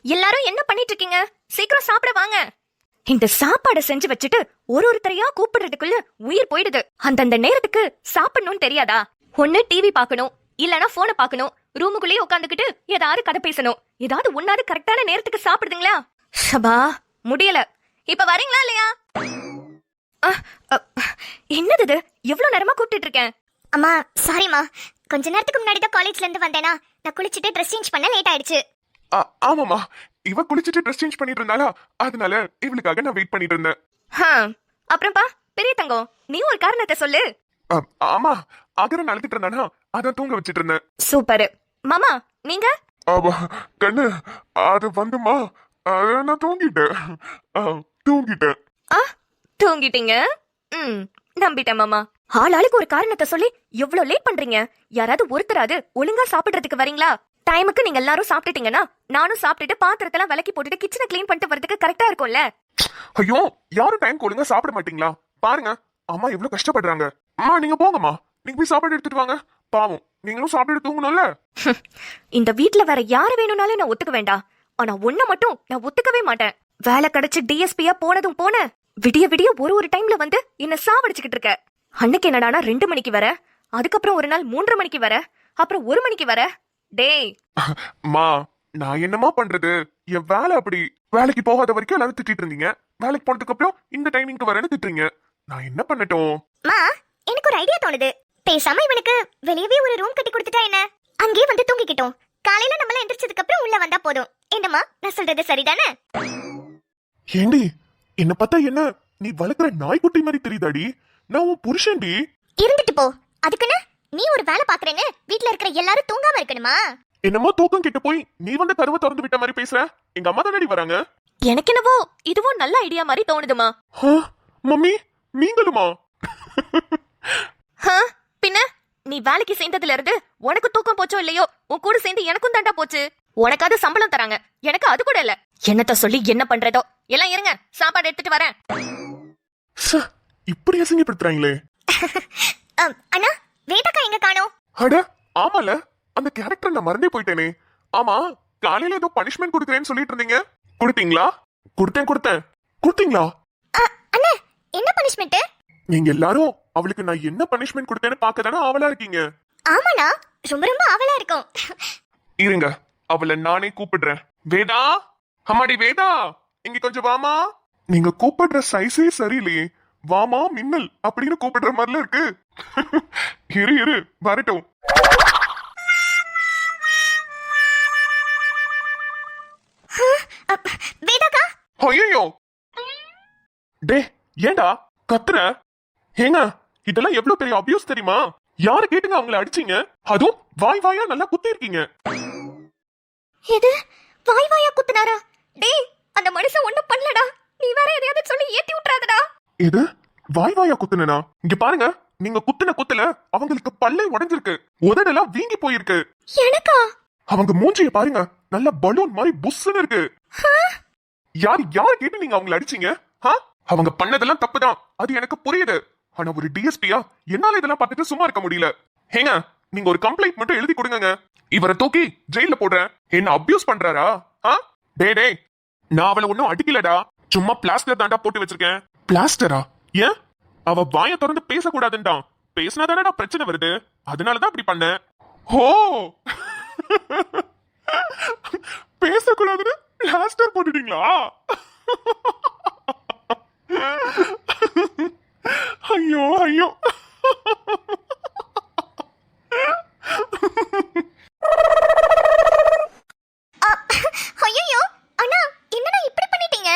எல்லாரும் என்ன பண்ணிட்டு இருக்கீங்க? சீக்கிரம் சாப்பிட வாங்க. இந்த சாப்பாடை செஞ்சு வச்சுட்டு ஒருத்தரையா கூப்பிடுறதுக்குள்ள உயிர் போயிடுது. அந்தந்த நேரத்துக்கு சாப்பிடணும்னு தெரியாதா? ஒண்ணு டிவி பாக்கணும், இல்லனா போனை பாக்கணும், ரூமுக்குள்ளேயே உட்காந்துக்கிட்டு ஏதாவது கதை பேசணும். ஏதாவது ஒன்னாவது கரெக்டான நேரத்துக்கு சாப்பிடுதுங்களா? ஷபா, முடியல. இப்ப வரீங்களா இல்லையா? என்னது இது? எவ்வளவு நேரமா கூப்பிட்டு இருக்கேன். அம்மா சாரிம்மா, கொஞ்ச நேரத்துக்கு முன்னாடி தான் காலேஜ்ல இருந்து வந்தேனா, நான் குளிச்சிட்டு ட்ரெஸ் சேஞ்ச் பண்ண லேட் ஆயிடுச்சு. ஆமாமா, இவ குளிச்சிட்டு ட்ரெஸ் சேஞ்ச் பண்ணிட்டு இருந்தாளா, அதனால இவளுக்காக நான் வெயிட் பண்ணிட்டு இருந்தேன். அப்புறம்பா பெரிய தங்கம், நீ ஒரு காரணத்தை சொல்லு. ஆமா, அகரன் அழுத்திட்டு இருந்தானா, அதான் தூங்க வச்சிட்டு இருந்தேன். சூப்பர். மாமா நீங்க? கண்ணு, அது வந்துமா, நான் தூங்கிட்டேன். தூங்கிட்டீங்க? நம்பிட்டேன் மாமா. ஆளாளுக்கு ஒரு காரணத்தை சொல்லி எவ்வளவு லேட் பண்றீங்க? யாராவது ஒருத்தராது ஒழுங்கா சாப்பிடுறதுக்கு வரீங்களா? டைமுக்கு நீங்க எல்லாரும் சாப்பிட்டுட்டீங்கன்னா நானும் சாப்பிட்டுட்டு பாத்திரத்தெல்லாம் விலக்கி போட்டுட்டு கிச்சனை கிளீன் பண்ணிட்டு வரதுக்கு கரெக்டா இருக்கும்ல. ஐயோ, யாரும் டைம் ஒழுங்கா சாப்பிட மாட்டீங்களா? பாருங்க அம்மா எவ்வளவு கஷ்டப்படுறாங்க. அம்மா நீங்க போங்கம்மா, நீங்க போய் சாப்பாடு எடுத்துட்டு வாங்க. பாவம், நீங்களும் சாப்பிட்டு தூங்கணும்ல. இந்த வீட்டுல வேற யாரு வேணும்னாலும் நான் ஒத்துக்க வேண்டாம். ஆனா ஒன்ன மட்டும் நான் ஒத்துக்கவே மாட்டேன். வேலை கிடைச்சு டிஎஸ்பியா போனதும் போன, விடிய விடிய ஒரு டைம்ல வந்து என்ன சாவடிச்சுக்கிட்டு இருக்க. அன்னைக்கு என்னடானா 2 மணிக்கு வர, அதுக்கப்புறம் ஒரு நாள் 3:30 மணிக்கு வர, அப்புறம் 1 மணிக்கு வர. டேய் மா, நான் என்னமா பண்றது? என் வேலை அப்படி. வேலைக்கு போகாத வரைக்கும் எல்லாரும் திட்டிட்டு இருந்தீங்க, வேலைக்கு போனதுக்கு அப்புறம் இந்த டைமிங்க்கு வரேன்னு திட்டுறீங்க. நான் என்ன பண்ணட்டும்? மா, எனக்கு ஒரு ஐடியா தோணுது. பேசாம இவனுக்கு வெளியவே ஒரு ரூம் கட்டி கொடுத்துட்டா என்ன? அங்கேயே வந்து தூங்கிக்கிட்டோம். காலையில நம்மள எந்திரிச்சதுக்கு அப்புறம் உள்ள வந்தா போதும். என்னம்மா, நான் சொல்றது சரிதானே? ஏண்டி, என்ன பார்த்தா என்ன நீ வளர்க்குற நாய்க்குட்டி மாதிரி தெரியுதாடி? நான் உன் புருஷன்டி. இருந்துட்டு போ. அதுக்குன்னு நீ ஒரு வேலை பாக்குறேன்னு வீட்ல இருக்கிற எல்லாரும் தூங்காம இருக்கணுமா? என்னமோ தூக்கம் கிட்ட போய் நீ வந்து கதவை திறந்து விட்ட மாதிரி பேசுற. எங்க அம்மா தானடி வராங்க. எனக்கு என்னவோ இதுவும் நல்ல ஐடியா மாதிரி தோணுதுமா. மம்மி நீங்களுமா? பின்ன நீ வேலைக்கு சேர்ந்ததுல இருந்து உனக்கு தூக்கம் போச்சோ இல்லையோ, உன் கூட சேர்ந்து எனக்கும் தாண்டா போச்சு. உனக்காவது சம்பளம் தராங்க, எனக்கு அது கூட இல்ல. என்னத்த சொல்லி என்ன பண்றதோ. எல்லாம் இருங்க, சாப்பாடு எடுத்துட்டு வரேன். இப்படி அசிங்கப்படுத்துறாங்களே. அண்ணா, வேதக்கா எங்க காணோம்? அட ஆமால, அந்த கேரக்டர் நான் மறந்தே போயிட்டேனே. ஆமா, காலையில ஏதோ பனிஷ்மெண்ட் கொடுக்குறேன்னு சொல்லிட்டு இருந்தீங்க, கொடுத்தீங்களா? கொடுத்தீங்களா? அண்ணா, என்ன பனிஷ்மெண்ட்? நீங்க எல்லாரும் அவளுக்கு நான் என்ன பனிஷ்மெண்ட் கொடுத்தேன்னு பார்க்க தானே ஆவலா இருக்கீங்க. ஆமாண்ணா, ரொம்ப ரொம்ப ஆவலா இருக்கும். இருங்க, அவளை நானே கூப்பிடுறேன். வேதா, அம்மாடி வேதா, இங்க கொஞ்சம் வாமா. நீங்க கூப்பிடுற சைஸே சரியில்லையே. வாமா மின்னல் அப்படின்னு கூப்பிடுற மாதிரில இருக்கு. இரு வரட்டும். வேதாக்கா. ஐயோ, டே ஏண்டா கத்துற? ஏங்க, இதெல்லாம் எவ்வளவு பெரிய அபியூஸ் தெரியுமா? யாரு கேட்டுங்க அவங்கள அடிச்சீங்க? அதுவும் வாய் வாயா நல்லா குத்தி இருக்கீங்க. எது வாய் வாயா குத்துனாரா? டேய், அந்த மனுஷன் ஒண்ணும் பண்ணலடா. நீ வேற எதையாவது சொல்லி ஏத்தி விட்டுறாதடா. எது வாய் வாயா குத்துனா? இங்க பாருங்க, நீங்க குத்துன குத்துல அவங்களுக்கு பல்லே உடைஞ்சிருக்கு, உதடெல்லாம் வீங்கி போயிருக்கு. எனக்கா? அவங்க மூஞ்சிய பாருங்க, நல்ல பலூன் மாதிரி புஷ்ன்னு இருக்கு. யார் கேட்டு நீங்க அவங்கள அடிச்சீங்க? அவங்க பண்ணதெல்லாம் தப்புதான், அது எனக்கு புரியுது. ஆனா ஒரு டிஎஸ்பியா என்னால இதெல்லாம் பார்த்துட்டு சும்மா இருக்க முடியல. ஏங்க, நீங்க ஒரு கம்ப்ளைண்ட் மட்டும் எழுதி கொடுங்க. இவரை தூக்கி ஜெயில போடுறேன். என்ன அபியூஸ் பண்றாரா? டே, நான் அவளை ஒன்னும் அடிக்கலடா, சும்மா பிளாஸ்டர் தாண்டா போட்டு வச்சிருக்கேன். பிளாஸ்டரா? ஏன்? அவ வாய திறந்து பேசக்கூடாதுன்றான். பேசினாதானடா பிரச்சனை வருது, அதனாலதான் அப்படி பண்ண. ஓ, பேசக்கூடாதுன்னு பிளாஸ்டர் போட்டுட்டீங்களா? ஐயோ. ஐயோ, அண்ணா, என்னடா இப்படி பண்ணிட்டீங்க?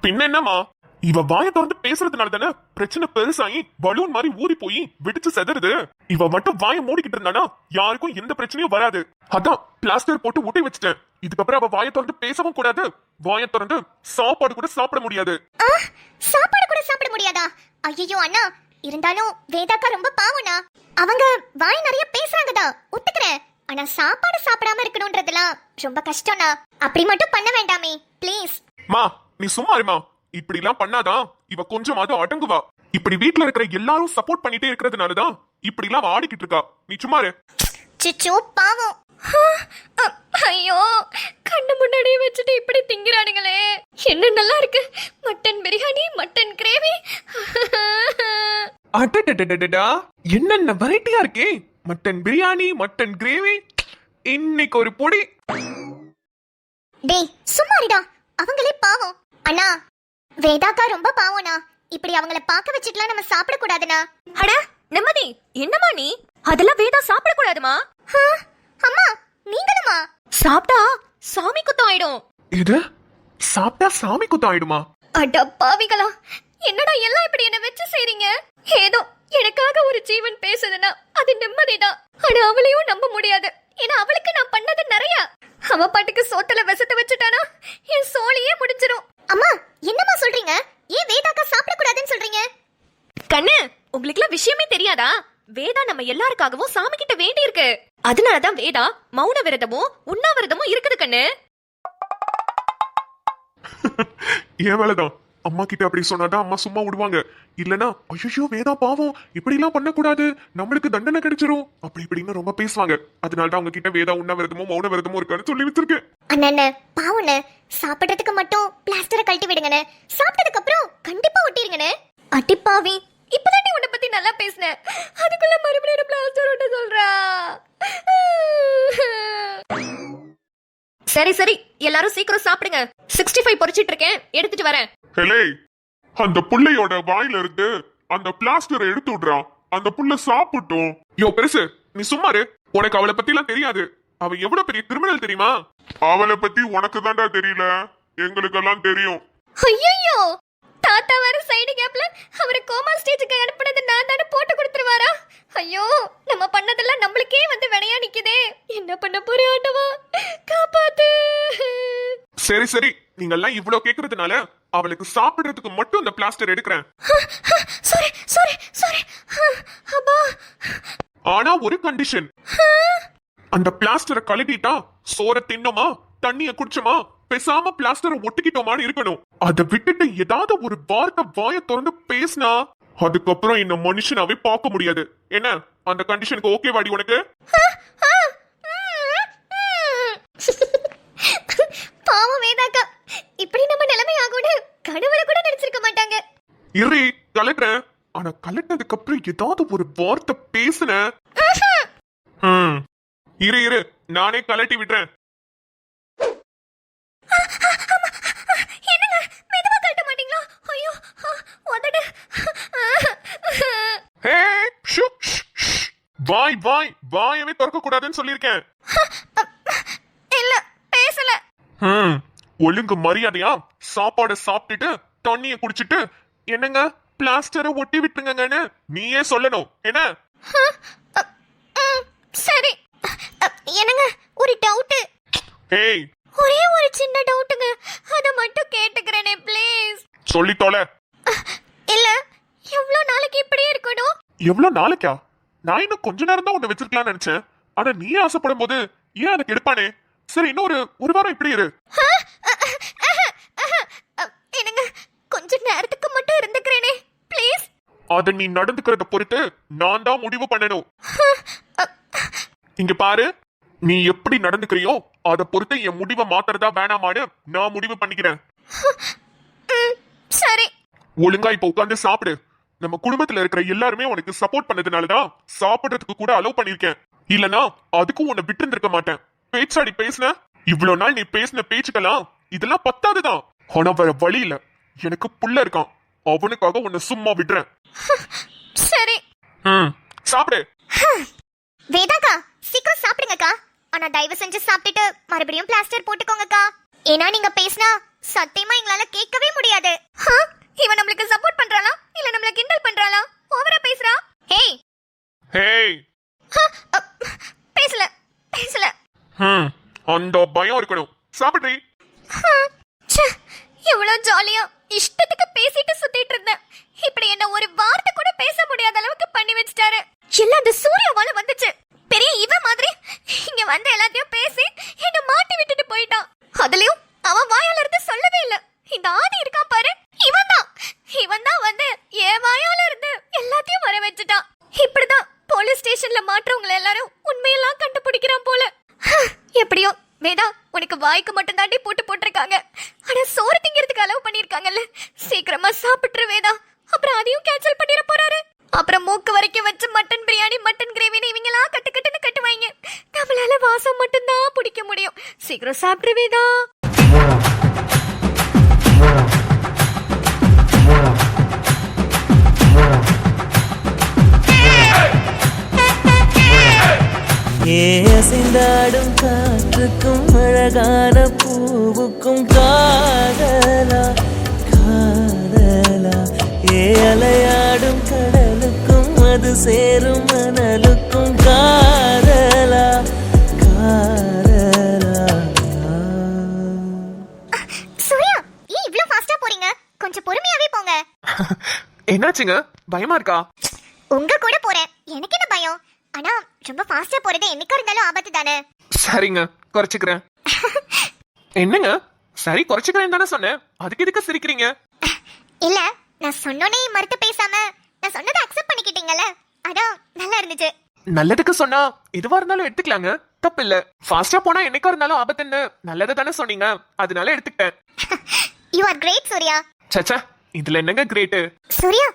பின்ன என்னமா, இவ வாய திறந்து பேசுறதுனால தானே பிரச்சனை பெருசாகி பலூன் மாதிரி ஊறி போய் வெடிச்சு செதறுது. இவ மட்டும் வாய மூடிக்கிட்டு இருந்தானா யாருக்கும் எந்த பிரச்சனையும் வராது. அதான் பிளாஸ்டர் போட்டு ஊட்டி வச்சுட்டேன். இதுக்கப்புறம் அவ வாய திறந்து பேசவும் கூடாது, வாய திறந்து சாப்பாடு கூட சாப்பிட முடியாது. சாப்பாடு கூட சாப்பிட முடியாதா? ஐயோ அண்ணா, இருந்தாலும் வேதாக்கா ரொம்ப பாவம்னா. அவங்க வாய் நிறைய பேசுறாங்கதா, ஒத்துக்கிறேன். ஆனா சாப்பாடு சாப்பிடாம இருக்கணும்ன்றதெல்லாம் ரொம்ப கஷ்டம்னா. அப்படி மட்டும் பண்ண வேண்டாமே ப்ளீஸ். மா, நீ சும்மா இருமா. இப்படி எல்லாம் பண்ணாதான் இவ கொஞ்சமாவது அடங்குவா. இப்படி வீட்டுல இருக்கிற எல்லாரும் சப்போர்ட் பண்ணிட்டே இருக்கிறதுனாலதான் இப்படி எல்லாம் ஆடிக்கிட்டு இருக்கா. நீ சும்மா இரு. சிச்சோ பாவம். ஐயோ, கண்ணு முன்னாடியே வச்சுட்டு இப்படி அடடடடா, என்னென்ன வெரைட்டியா இருக்கே. மட்டன் பிரியாணி, மட்டன் கிரேவி, இன்னைக்கு ஒரு பொடி. டேய் சும்மாரிடா, அவங்களே பாவம். அண்ணா வேதாக்கா ரொம்ப பாவம்னா, இப்படி அவங்கள பார்க்க வச்சுட்டுலாம் நம்ம சாப்பிட கூடாதுண்ணா. அட நிம்மதி, என்னமா நீ? அதெல்லாம் வேதா சாப்பிட கூடாதுமா. அம்மா நீங்களுமா? சாப்பிட்டா சாமி குத்தம் ஆயிடும். இது சாப்பிட்டா சாமி குத்தம் ஆயிடுமா? அட பாவிகளா, என்னடா எல்லாம் இப்படி என்ன வச்சு செய்றீங்க? ஏதோ எனக்காக ஒரு ஜீவன் பேசுதுன்னா அது நிம்மதிதான். ஆனா அவளையும் நம்ப முடியாது. ஏன்னா அவளுக்கு நான் பண்ணது நிறைய. அவ பாட்டுக்கு சோத்துல விஷத்தை வச்சுட்டானா என் சோழியே முடிஞ்சிரும். அம்மா என்னம்மா சொல்றீங்க? ஏன் வேதாக்கா சாப்பிட கூடாதுன்னு சொல்றீங்க? கண்ணு, உங்களுக்குலாம் விஷயமே தெரியாதா? வேதா நம்ம எல்லாருக்காகவும் சாமி கிட்ட வேண்டி இருக்கு. அதனாலதான் வேதா மௌன விரதமும் உண்ணாவிரதமும் இருக்குது கண்ணு. ஏன் வேலைதான். அம்மா கிட்ட அப்படி சொன்னாதான் அம்மா சும்மா விடுவாங்க. இல்லனா ஐயோ வேதா பாவம், இப்படி எல்லாம் பண்ணக்கூடாது, நம்மளுக்கு தண்டனை கிடைச்சிரும், அப்படி இப்படின்னு ரொம்ப பேசுவாங்க. அதனாலதான் அவங்க கிட்ட வேதா உண்ணாவிரதமும் மௌன விரதமும் இருக்கான்னு சொல்லி வச்சிருக்கேன். அண்ணே பாவண்ணே, சாப்பிடுறதுக்கு மட்டும் பிளாஸ்டரை கழட்டி விடுங்கண்ணே, சாப்பிட்டதுக்கு அப்புறம் கண்டிப்பா ஒட்டிருங்கண்ணே. அட்டிப்பாவி, இப்பதானே உன்னை பத்தி நல்லா பேசினேன், அதுக்குள்ள மறுபடியும் பிளாஸ்டர் ஒட்ட சொல்றா. சரி சரி, எல்லாரும் சீக்கிரம் சாப்பிடுங்க. 65 பொரிச்சிட்டு இருக்கேன், எடுத்துட்டு வரேன். ஹெலே, அந்த புள்ளையோட வாயில இருந்து அந்த பிளாஸ்டரை எடுத்து விடுறான். அந்த புள்ள சாப்பிட்டோம். யோ பெருசு, நீ சும்மாரு. உனக்கு அவளை பத்தி எல்லாம் தெரியாது. அவ எவ்வளவு பெரிய கிரிமினல் தெரியுமா? அவளை பத்தி உனக்கு தான்டா தெரியல, எங்களுக்கெல்லாம் தெரியும். ஐயோ, தாத்தா வேற சைடு கேப்ல அவரை கோமா ஸ்டேஜுக்கு அனுப்புனது நான் தானே போட்டு கொடுத்துருவாரா? ஐயோ, நம்ம பண்ணதெல்லாம் நம்மளுக்கே வந்து வினையா நிக்குதே. என்ன பண்ண போறே ஆண்டவா, காப்பாத்து. சரி சரி, நீங்க எல்லாம் இவ்வளவு கேக்குறதுனால அவளுக்கு சாப்பிடுறதுக்கு மட்டும் அந்த பிளாஸ்டர் எடுக்கிறேன். Sorry sorry sorry. அப்பா, ஆனா ஒரு கண்டிஷன். அந்த பிளாஸ்டரை கழட்டிட்டா சோற தின்னோமா, தண்ணிய குடிச்சோமா, பேசாம பிளாஸ்டரை ஒட்டிக்கிட்டோமான்னு இருக்கணும். அதை விட்டுட்டு ஏதாவது ஒரு வார்த்தை வாயை திறந்து பேசினா அதுக்கப்புறம் இந்த மனுஷனாவே பார்க்க முடியாது. என்ன அந்த கண்டிஷனுக்கு ஓகே வாடி உனக்கு? பாவம் வேதாக்கா, இப்படி நம்ம நிலைமை ஆகும்னு கனவுல கூட நினைச்சிருக்க மாட்டாங்க. இரு கலட்டுறேன். ஆனா கலட்டினதுக்கு அப்புறம் ஏதாவது ஒரு வார்த்தை பேசுன, இரு இரு நானே கலட்டி விடுறேன். என்னங்க மெதுவா கட்ட மாட்டீங்களா? ஐயோ உதடு. வாய் வாய் வாயவே திறக்க கூடாதுன்னு சொல்லியிருக்கேன். இல்ல பேசல. ஒழுங்கு மரியாதையா சாப்பாடு சாப்பிட்டுட்டு தண்ணிய குடிச்சிட்டு என்னங்க பிளாஸ்டரை ஒட்டி விட்டுருங்கன்னு நீயே சொல்லணும். என்ன? சரி. என்னங்க ஒரு டவுட். ஏய், ஒரே ஒரு சின்ன டவுட்டுங்க, அத மட்டும் கேட்டுக்கிறேனே ப்ளீஸ். சொல்லி தொலை. இல்ல, எவ்வளவு நாளைக்கு இப்படியே இருக்கணும்? எவ்வளவு நாளைக்கா? நான் இன்னும் கொஞ்ச நேரம் தான் உன்னை வச்சிருக்கலாம்னு நினைச்சேன். ஆனா நீ ஆசைப்படும் போது ஏன் அதை கெடுப்பானே? சரி, இன்னும் ஒரு வாரம் இப்படி இரு. என்னங்க கொஞ்ச நேரத்துக்கு மட்டும் இருந்துக்கிறேனே ப்ளீஸ். அத நீ நடந்துக்கிறத பொறுத்து நான் தான் முடிவு பண்ணணும். இங்க பாரு, நீ எப்படி நடந்துக்கிறியோ அத பொறுத்து என் முடிவை மாத்துறதா வேணாமான்னு நான் முடிவு பண்ணிக்கிறேன். சரி. ஒழுங்கா இப்ப உட்கார்ந்து சாப்பிடு. நம்ம குடும்பத்துல இருக்கிற எல்லாருமே உனக்கு சப்போர்ட் பண்ணதுனாலதான் சாப்பிடுறதுக்கு கூட அலோவ் பண்ணிருக்கேன். இல்லனா அதுக்கும் உன்னை விட்டு இருந்திருக்க மாட்டேன். பேச்சாடி பேசுன, இவ்வளவு நாள் நீ பேசின பேச்சுக்கலாம் இதெல்லாம் பத்தாதுதான். ஆனா வேற வழி இல்ல, எனக்கு புள்ள இருக்கான், அவனுக்காக உன்னை சும்மா விடுறேன். சரி. சாப்பிடு. வேதாக்கா சீக்கிரம் சாப்பிடுங்கக்கா. ஆனா தயவு செஞ்சு சாப்பிட்டுட்டு மறுபடியும் பிளாஸ்டர் போட்டுக்கோங்கக்கா. ஏன்னா நீங்க பேசினா சத்தியமா எங்களால கேட்கவே முடியாது. இவன் நம்மளுக்கு சப்போர்ட் பண்றாளா இல்ல நம்மள கிண்டல் பண்றாளா? ஓவரா பேசுறா. ஹேய் ஹேய், பேசல பேசல. அந்த பயம் இருக்கணும். சாப்பிடுறீ? எவ்வளவு ஜாலியா இஷ்டத்துக்கு பேசிட்டு சுத்திட்டு இருந்தேன். இப்படி என்ன ஒரு வார்த்தை கூட பேச முடியாத அளவுக்கு பண்ணி வச்சிட்டாரு. எல்லாம் அந்த சூர்யாவால வந்துச்சு. பெரிய இவ மாதிரி இங்க வந்து எல்லாத்தையும் பேசி என்ன மாட்டி விட்டுட்டு போயிட்டான். அதுலயும் அவன் வாயால இருந்து சொல்லவே இல்ல. இந்த ஆதி இருக்கான் பாரு, இவன் தான் வந்து என் வாயால இருந்து எல்லாத்தையும் வர வச்சுட்டான். இப்படிதான் போலீஸ் ஸ்டேஷன்ல மாற்றவங்க எல்லாரும் உண்மையெல்லாம் கண்டுபிடிக்கிறான் போல. எப்படியோ வேதா, உனக்கு வாய்க்கு மட்டும் தாண்டி போட்டிருக்காங்க. ஆனா சோறு திங்கிறதுக்கு அலோவ் பண்ணிருக்காங்கல்ல. சீக்கிரமா சாப்பிட்டுரு வேதா, அப்புறம் அதையும் கேன்சல் பண்ணிட போறாரு. அப்புறம் மூக்கு வரைக்கும் வச்சு மட்டன் பிரியாணி மட்டன் கிரேவின்னு இவங்களா கட்டு கட்டுன்னு கட்டுவாங்க. நம்மளால வாசம் மட்டும்தான் பிடிக்க முடியும். சீக்கிரம் சாப்பிட்டு வேதா. அசைந்தாடும் காற்றுக்கும் அழகான பூவுக்கும் காதலா காதலா அலையாடும் கடலுக்கும் அது சேரும் மணலுக்கும் காதலா காதலா. சூர்யா ஏன் இவ்ளோ ஃபாஸ்டா போறீங்க? கொஞ்சம் பொறுமையாவே போங்க. என்னாச்சுங்க, பயமா இருக்கா? உங்க கூட போறேன், எனக்கு என்ன பயம்? ஆனா ரொம்ப ஃபாஸ்டா போறது என்னைக்கா இருந்தாலும் ஆபத்து தானே. சரிங்க, குறைச்சுக்கிறேன். என்னங்க, சரி குறைச்சுக்கிறேன் தானே சொன்னேன், அதுக்கு எதுக்கு சிரிக்கிறீங்க? இல்ல, நான் சொன்னோனே மறுத்து பேசாம நான் சொன்னதை அக்செப்ட் பண்ணிக்கிட்டீங்கல்ல, அதான் நல்லா இருந்துச்சு. நல்லதுக்கு சொன்னா எதுவா இருந்தாலும் எடுத்துக்கலாங்க, தப்பு இல்ல. ஃபாஸ்டா போனா என்னைக்கா இருந்தாலும் ஆபத்துன்னு நல்லதை தானே சொன்னீங்க, அதனால எடுத்துக்கிட்டேன். You are great Surya. சச்சா, இதுல என்னங்க கிரேட்? சூர்யா,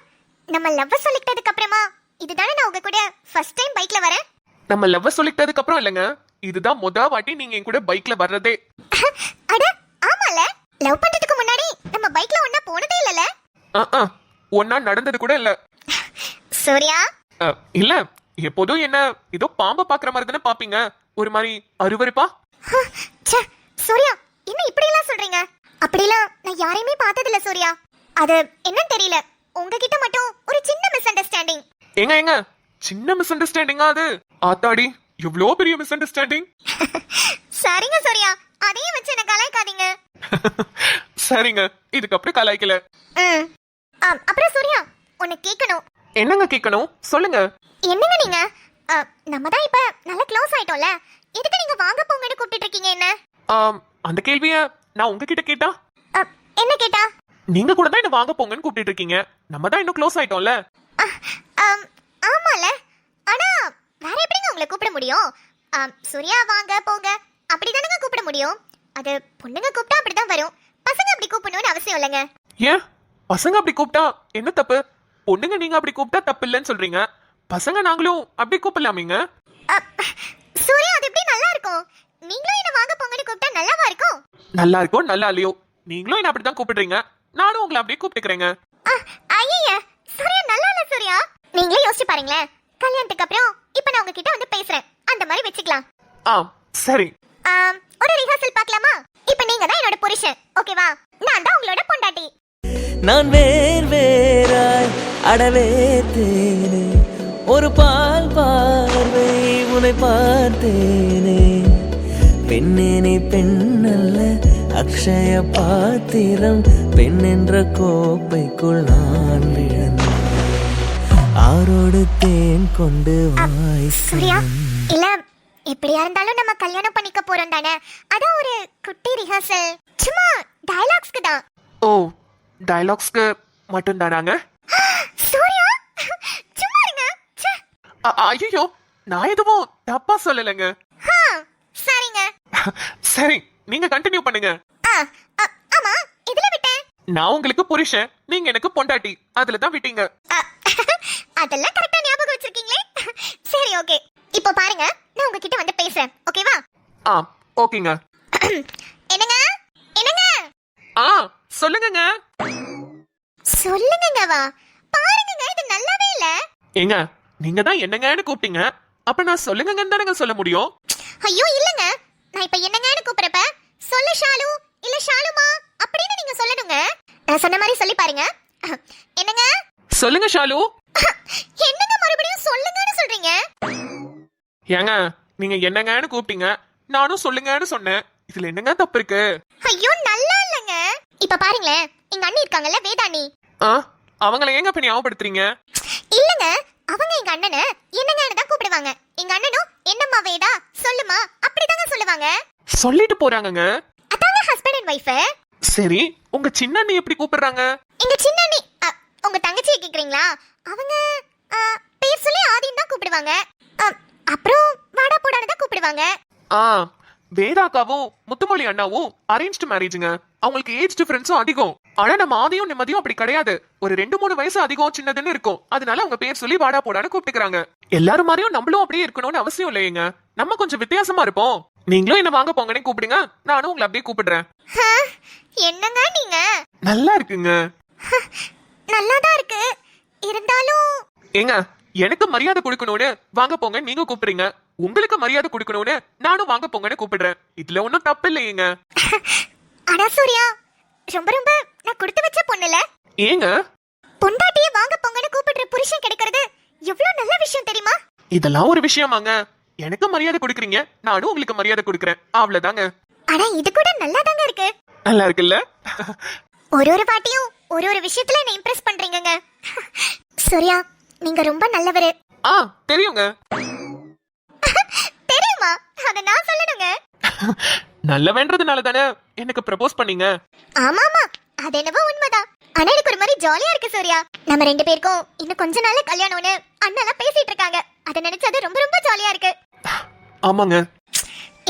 நம்ம லவ் சொல்லிட்டதுக்கு அப்புறமா இதுதானே நான் உங்க கூட ஃபர்ஸ்ட் டைம் பைக்ல வரேன். நம்ம லவ் சொல்லிட்டதுக்கு அப்புறம் இல்லங்க, இதுதான் முத வாட்டி நீங்க என் கூட பைக்ல வர்றதே. அட ஆமால, லவ் பண்றதுக்கு முன்னாடி நம்ம பைக்ல ஒண்ணா போனதே இல்லல. ஒன்னா நடந்தது கூட இல்ல. சூர்யா இல்ல, எப்போதும் என்ன ஏதோ பாம்ப பாக்குற மாதிரி தானே பாப்பீங்க, ஒரு மாதிரி அருவருப்பா. ச்சே, சூர்யா என்ன இப்படி எல்லாம் சொல்றீங்க? அப்படிலாம் நான் யாரையுமே பார்த்தது இல்ல சூர்யா. அது என்னன்னு தெரியல, உங்ககிட்ட மட்டும் ஒரு சின்ன மிஸ் அண்டர்ஸ்டாண்டிங். ஏங்க சின்ன மிஸ் அண்டர்ஸ்டாண்டிங்கா அது? ஆத்தாடி, எவ்வளோ பெரிய மிஸ் அண்டர்ஸ்டாண்டிங். சரிங்க சூர்யா, அதையும் வச்சு என்ன கலாய்க்காதீங்க. சரிங்க, இதுக்கப்புறம் கலாய்க்கல. அப்புறம் சூர்யா உன்னை கேட்கணும். என்னங்க கேட்கணும், சொல்லுங்க. என்னங்க நீங்க நம்ம தான் இப்ப நல்ல க்ளோஸ் ஆயிட்டோம்ல, எதுக்கு நீங்க வாங்க போங்கன்னு கூப்பிட்டு இருக்கீங்க என்ன? அந்த கேள்விய நான் உங்ககிட்ட கேட்டா? என்ன கேட்டா? நீங்க கூட தான் என்ன வாங்க போங்கன்னு கூப்பிட்டு இருக்கீங்க, நம்ம தான் இன்னும் க்ளோஸ் ஆயிட்டோம்ல. ஆமால, ஆனா வேற எப்படிங்க உங்களை கூப்பிட முடியும்? சூர்யா வாங்க போங்க அப்படிதானங்க கூப்பிட முடியும். அது பொண்ணுங்க கூப்பிட்டா அப்படிதான் வரும், பசங்க அப்படி கூப்பிடணும்னு அவசியம் இல்லைங்க. ஏன் பசங்க அப்படி கூப்பிட்டா என்ன தப்பு? பொண்ணுங்க நீங்க அப்படி கூப்பிட்டா தப்பு இல்லைன்னு சொல்றீங்க, பசங்க நாங்களும் அப்படி கூப்பிடலாமீங்க. சூர்யா அது எப்படி நல்லா இருக்கும்? நீங்களும் என்ன வாங்க போங்கன்னு கூப்பிட்டா நல்லாவா இருக்கும்? நல்லா இருக்கும் நல்லா இல்லையோ, நீங்களும் என்ன அப்படிதான் கூப்பிடுறீங்க, நானும் உங்களை அப்படியே கூப்பிட்டுக்கிறேங்க. ஐயா சூர்யா நல்லா இல்ல சூர்யா. நீங்களே யோசிச்சு பாருங்களேன், கல்யாணத்துக்கு அப்புறம் இப்ப நான் உங்ககிட்ட வந்து பேசுறேன், அந்த மாதிரி வச்சுக்கலாம். சரி. ஒரு ரிஹர்சல் பார்க்கலாமா? இப்ப நீங்க தான் என்னோட புருஷன், ஓகேவா? நான் தான் உங்களோட பொண்டாட்டி. நான் வேர் வேறாய் அடவே தேனே, ஒரு பால் பார்வை உன்னை பார்த்தேனே. பெண்ணேனே பெண்ணல்ல அக்ஷய பாத்திரம், பெண் என்ற கோப்பைக்குள் நான் விழுந்தேன், ஆரோடு தேன் கொண்டு சூர்யா வாய். இல்ல, எப்படியா இருந்தாலும் நம்ம கல்யாணம் பண்ணிக்க போறோம் தானே, அதான் ஒரு குட்டி ரிஹர்சல், சும்மா டயலாக்ஸ்க்கு தான். ஓ, டயலாக்ஸ்க்கு மட்டும் தானாங்க? சூர்யா சும்மா இருங்க. ஐயோ, நான் எதுவும் தப்பா சொல்லலைங்க. சரிங்க. சரி, நீங்க கண்டினியூ பண்ணுங்க. ஆமா, இதுல விட்டேன். நான் உங்களுக்கு புருஷன், நீங்க எனக்கு பொண்டாட்டி, அதுல தான் விட்டீங்க. அதெல்லாம் கரெக்டா ஞாபகம் வச்சிருக்கீங்களே. சரி ஓகே, இப்போ பாருங்க, நான் உங்ககிட்ட வந்து பேசுறேன், ஓகேவா? ஓகேங்க. என்னங்க என்னங்க சொல்லுங்கங்க. சொல்லுங்கங்க வா. பாருங்கங்க, இது நல்லாவே இல்ல. ஏங்க, நீங்க தான் என்னங்கன்னு கூப்பிட்டீங்க, அப்ப நான் சொல்லுங்கன்னு தானங்க சொல்ல முடியும். ஐயோ இல்லங்க, நான் இப்ப என்னங்கன்னு கூப்பிடுறப்ப சொல்ல ஷாலு இல்ல ஷாலுமா அப்படின்னு நீங்க சொல்லணுங்க. நான் சொன்ன மாதிரி சொல்லி பாருங்க. என்னங்க? சொல்லுங்க ஷாலு. என்னங்க மறுபடியும் சொல்லுங்கன்னு சொல்றீங்க? ஏங்க, நீங்க என்னங்கன்னு கூப்பிட்டீங்க, நானும் சொல்லுங்கன்னு சொன்னேன், இதுல என்னங்க தப்பு இருக்கு? ஐயோ நல்லா இல்லங்க. இப்ப பாருங்களேன், எங்க அண்ணி இருக்காங்கல்ல வேதாண்ணி, அவங்கள ஏங்க இப்ப ஞாபகப்படுத்துறீங்க? இல்லங்க, அவங்க எங்க அண்ணனை என்னங்கன்னு தான் கூப்பிடுவாங்க. எங்க அண்ணனும் என்னம்மா வேதா சொல்லுமா அப்படிதாங்க சொல்லுவாங்க. சொல்லிட்டு போறாங்கங்க. அதாங்க ஹஸ்பண்ட் அண்ட் வைஃப். சரி, உங்க சின்ன அண்ணி எப்படி கூப்பிடுறாங்க? எங்க சின்ன அண்ணி உங்க தங்கச்சியை கேக்குறீங்களா? அவங்க பேர் சொல்லி ஆதின்னு தான் கூப்பிடுவாங்க. அப்புறம் வாடா போடான்னு தான் கூப்பிடுவாங்க. வேதாக்காவும் முத்துமொழி அண்ணாவும் அரேஞ்ச்டு மேரேஜுங்க, அவங்களுக்கு ஏஜ் டிஃபரன்ஸும் அதிகம். ஆனா நம்ம ஆதியும் நிம்மதியும் அப்படி கிடையாது. ஒரு 2-3 வயசு அதிகம் சின்னதுன்னு இருக்கும். அதனால அவங்க பேர் சொல்லி வாடா போடான்னு கூப்பிட்டுக்கிறாங்க. எல்லாரும் மாதிரியும் நம்மளும் அப்படியே இருக்கணும்னு அவசியம் இல்லையேங்க. நம்ம கொஞ்சம் வித்தியாசமா இருப்போம். நீங்களும் என்ன வாங்க போங்கன்னு கூப்பிடுங்க, நானும் உங்களை அப்படியே கூப்பிடுறேன். என்னங்க நீங்க? நல்லா இருக்குங்க. நல்லாதான் இருக்கு, இருந்தாலும் ஏங்க, எனக்கு மரியாதை கொடுக்கணும்னு வாங்க போங்க நீங்க கூப்பிடுறீங்க, உங்களுக்கு மரியாதை கொடுக்கணும்னு நானும் வாங்க போங்கன்னு கூப்பிடுறேன். இதுல ஒன்னும் தப்பு இல்லையேங்க. அடா சூர்யா, ரொம்ப ரொம்ப நான் கொடுத்து வச்ச பொண்ணுல. ஏங்க, பொண்டாட்டியே வாங்க போங்கன்னு கூப்பிடுற புருஷன் கிடைக்கிறது எவ்வளவு நல்ல விஷயம் தெரியுமா? இதெல்லாம் ஒரு விஷயமாங்க. எனக்கு மரியாதை கொடுக்குறீங்க, நானும் உங்களுக்கு மரியாதை கொடுக்குறேன், அவ்வளவுதாங்க. அட இது கூட நல்லாதாங்க இருக்கு. நல்லா இருக்குல்ல? ஒரு வாட்டியும் ஒரு விஷயத்துல என்ன இம்ப்ரெஸ் பண்றீங்கங்க. சூர்யா, நீங்க ரொம்ப நல்லவரு. தெரியுங்க. தெரியுமா? அத நான் சொல்லணுங்க. நல்ல வேண்டதுனால தானே எனக்கு ப்ரப்போஸ் பண்ணீங்க. ஆமாமா, அது என்னவோ உண்மைதான். ஆனா எனக்கு ஒரு மாதிரி ஜாலியா இருக்கு சூர்யா. நம்ம 2 பேருக்கும் இன்னும் கொஞ்ச நாள்ல கல்யாணம்னு அண்ணாலாம் பேசிட்டு இருக்காங்க. அத நினைச்சு அது ரொம்ப ரொம்ப ஜாலியா இருக்கு. ஆமாங்க.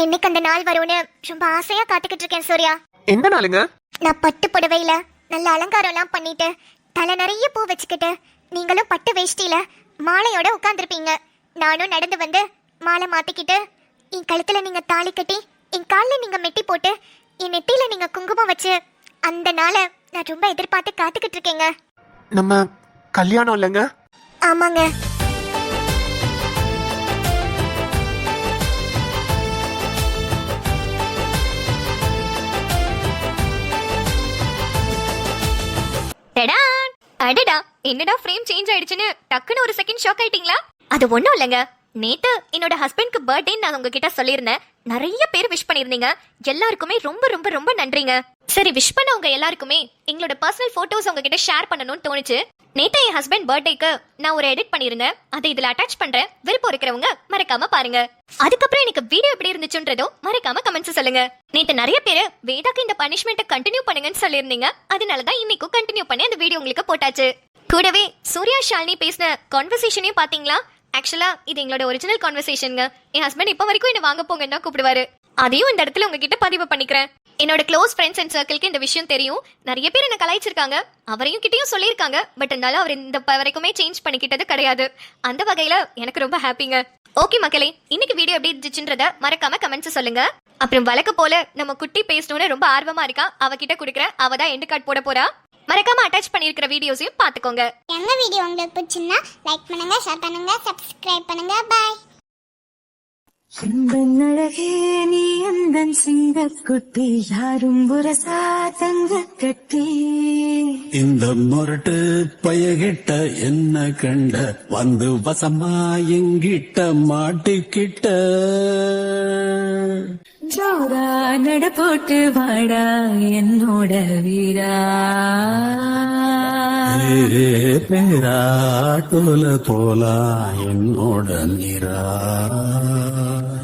என்னைக்கு அந்த நாள் வரும்னு ரொம்ப ஆசையா காத்துக்கிட்டு இருக்கேன் சூர்யா. எந்த நாளுங்க? நான் பட்டு புடவையில நல்ல அலங்காரம் எல்லாம் பண்ணிட்டு தலை நிறைய பூ வச்சுக்கிட்டு, நீங்களும் பட்டு வேஷ்டியில மாலையோட உட்கார்ந்துருப்பீங்க. நானும் நடந்து வந்து மாலை மாத்திக்கிட்டு, என் கழுத்துல நீங்க தாலி கட்டி, என் கால்ல நீங்க மெட்டி போட்டு, என் நெத்தியில நீங்க குங்குமம் வச்சு, அந்த நாளை நான் ரொம்ப எதிர்பார்த்து காத்துக்கிட்டு இருக்கேங்க. நம்ம கல்யாணம் இல்லைங்க? ஆமாங்க. அடடா, என்னடா ஃப்ரேம் சேஞ்ச் ஆயிடுச்சுன்னு டக்குன்னு ஒரு செகண்ட் ஷாக் ஆயிட்டீங்களா? அது ஒண்ணும் இல்லைங்க. நேத்து என்னோட ஹஸ்பண்ட்க்கு பர்த்டே நான் உங்ககிட்ட சொல்லியிருந்தேன். நிறைய பேர் விஷ் பண்ணிருந்தீங்க. எல்லாருக்குமே ரொம்ப ரொம்ப ரொம்ப நன்றிங்க. சரி, விஷ் பண்ணவங்க எல்லாருக்குமே எங்களோட பர்சனல் போட்டோஸ் உங்ககிட்ட ஷேர் பண்ணணும்னு தோணுச்சு. நேத்து என் ஹஸ்பண்ட் பர்த்டேக்கு நான் ஒரு எடிட் பண்ணிருந்தேன். அதை இதுல அட்டாச் பண்றேன். விருப்பம் இருக்கிறவங்க மறக்காம பாருங்க. அதுக்கப்புறம் எனக்கு வீடியோ எப்படி இருந்துச்சுன்றதோ மறக்காம கமெண்ட்ஸ் சொல்லுங்க. நேத்து நிறைய பேர் வேதாக்கு இந்த பனிஷ்மெண்ட்டை கண்டினியூ பண்ணுங்கன்னு சொல்லியிருந்தீங்க. அதனாலதான் இன்னைக்கும் கண்டினியூ பண்ணி அந்த வீடியோ உங்களுக்கு போட்டாச்சு. கூடவே சூர்யா ஷாலினி பேசின கான்வர்சேஷனையும் பாத்தீங்களா? ஆக்சுவலா இது எங்களோட ஒரிஜினல் கான்வர்சேஷனுங்க. என் ஹஸ்பண்ட் இப்ப வரைக்கும் என்ன வாங்க போங்கன்னா கூப்பிடுவாரு. அதையும் இந்த இடத்துல உங்ககிட்ட பதிவு பண்ணிக்கிறேன். என்னோட க்ளோஸ் ஃப்ரெண்ட்ஸ் அண்ட் சர்க்கிள்க்கு இந்த விஷயம் தெரியும். நிறைய பேர் என்ன கலாய்ச்சிருக்காங்க, அவரையும் கிட்டயும் சொல்லியிருக்காங்க. பட் இருந்தாலும் அவர் இந்த வரைக்குமே சேஞ்ச் பண்ணிக்கிட்டது கிடையாது. அந்த வகையில எனக்கு ரொம்ப ஹாப்பிங்க. ஓகே மக்களே, இன்னைக்கு வீடியோ எப்படி இருந்துச்சுன்றத மறக்காம கமெண்ட்ஸ் சொல்லுங்க. அப்புறம் வழக்க போல நம்ம குட்டி பேசணும்னு ரொம்ப ஆர்வமா இருக்கா, அவகிட்ட குடுக்குறேன். அவ தான் எண்ட் கார்டு போட போறா. மறக்காம அட்டாச் பண்ணிருக்கிற வீடியோஸையும் பாத்துக்கோங்க. எங்க வீடியோ உங்களுக்கு பிடிச்சிருந்தா லைக் பண்ணுங்க, ஷேர் பண்ணுங்க, சப்ஸ்கிரைப் பண்ணுங்க. பாய். அழகே நீ அந்தன் சிங்கக்குட்டி, யாரும் புரசா தங்க கட்டி. இந்த முரட்டு பயகிட்ட என்ன கண்ட, வந்து வசமா எங்கிட்ட மாட்டிக்கிட்ட. ஜோரா நட போட்டு வாடா என்னோட வீரா. பேரா தோல போலா என்னோட நீரா.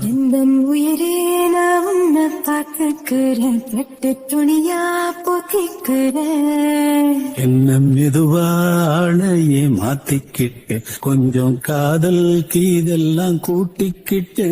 இந்த உயிரே நான் உன்னை பார்த்துக்கிறேன், பட்டு துணியா போத்திக்கிறேன். என்ன மெதுவானையே மாத்திக்கிட்டு, கொஞ்சம் காதல் கீதெல்லாம் கூட்டிக்கிட்டு.